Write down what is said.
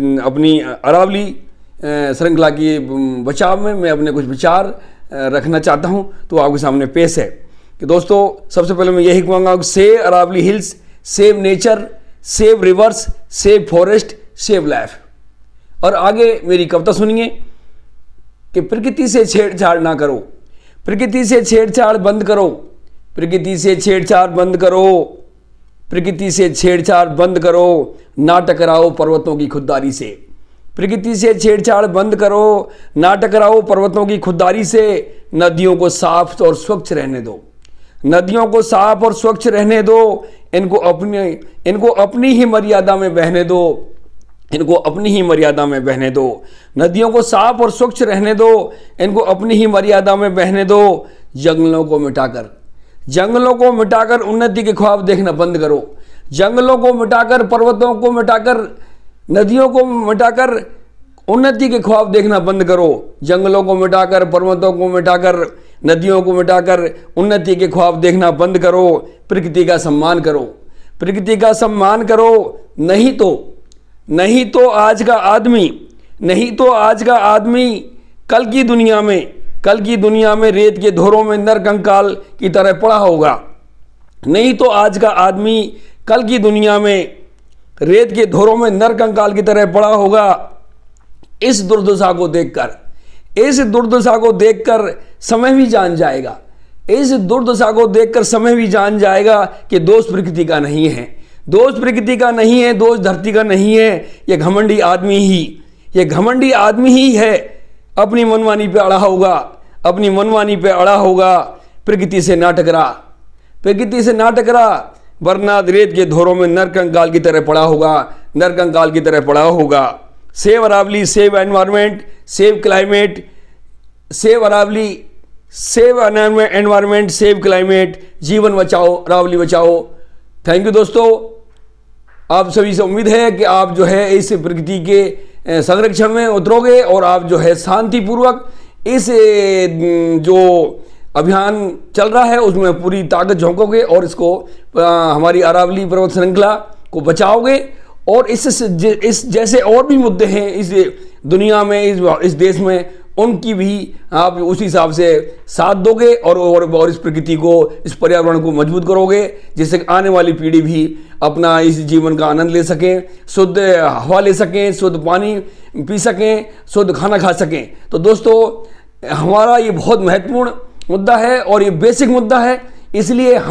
अपनी अरावली श्रृंखला की बचाव में मैं अपने कुछ विचार रखना चाहता हूं, तो आपके सामने पेश है कि दोस्तों सबसे पहले मैं यही कहूँगा कि save Aravalli hills, save nature, save rivers, save forest, save life. और आगे मेरी कविता सुनिए कि प्रकृति से छेड़छाड़ ना करो, प्रकृति से छेड़छाड़ बंद करो, प्रकृति से छेड़छाड़ बंद करो, प्रकृति से छेड़छाड़ बंद करो, ना टकराओ पर्वतों की खुददारी से। प्रकृति से छेड़छाड़ बंद करो, ना टकराओ पर्वतों की खुददारी से। नदियों को साफ और स्वच्छ रहने दो, नदियों को साफ और स्वच्छ रहने दो, इनको अपनी ही मर्यादा में बहने दो, इनको अपनी ही मर्यादा में बहने दो। नदियों को साफ और स्वच्छ रहने दो, इनको अपनी ही मर्यादा में बहने दो। जंगलों को मिटाकर उन्नति के ख्वाब देखना बंद करो। जंगलों को मिटाकर, पर्वतों को मिटाकर, नदियों को मिटाकर उन्नति के ख्वाब देखना बंद करो। जंगलों को मिटाकर, पर्वतों को मिटाकर, नदियों को मिटाकर उन्नति के ख्वाब देखना बंद करो। प्रकृति का सम्मान करो, प्रकृति का सम्मान करो। नहीं तो आज का आदमी कल की दुनिया में रेत के धोरों में नरकंकाल की तरह पड़ा होगा। नहीं तो आज का आदमी कल की दुनिया में रेत के धोरों में नरकंकाल की तरह पड़ा होगा। इस दुर्दशा को देखकर समय भी जान जाएगा, इस दुर्दशा को देखकर समय भी जान जाएगा कि दोष प्रकृति का नहीं है, दोष प्रकृति का नहीं है, दोष धरती का नहीं है। ये घमंडी आदमी ही है अपनी मनमानी पे अड़ा होगा। प्रकृति से ना टकरा, वरना रेत के धोरों में नरकंकाल की तरह पड़ा होगा। Save Aravalli, save environment, save climate, save Aravalli, save environment, save climate. जीवन बचाओ, अरावली बचाओ। थैंक यू दोस्तों। आप सभी से उम्मीद है कि आप जो है इस प्रकृति के संरक्षण में उतरोगे और आप जो है शांतिपूर्वक इस जो अभियान चल रहा है उसमें पूरी ताकत झोंकोगे और इसको हमारी अरावली पर्वत श्रृंखला को बचाओगे। और इस जैसे और भी मुद्दे हैं इस दुनिया में, इस देश में, उनकी भी आप उसी हिसाब से साथ दोगे और इस प्रकृति को, इस पर्यावरण को मजबूत करोगे, जिससे आने वाली पीढ़ी भी अपना इस जीवन का आनंद ले सकें, शुद्ध हवा ले सकें, शुद्ध पानी पी सकें, शुद्ध खाना खा सकें। तो दोस्तों हमारा ये बहुत महत्वपूर्ण मुद्दा है और ये बेसिक मुद्दा है, इसलिए हम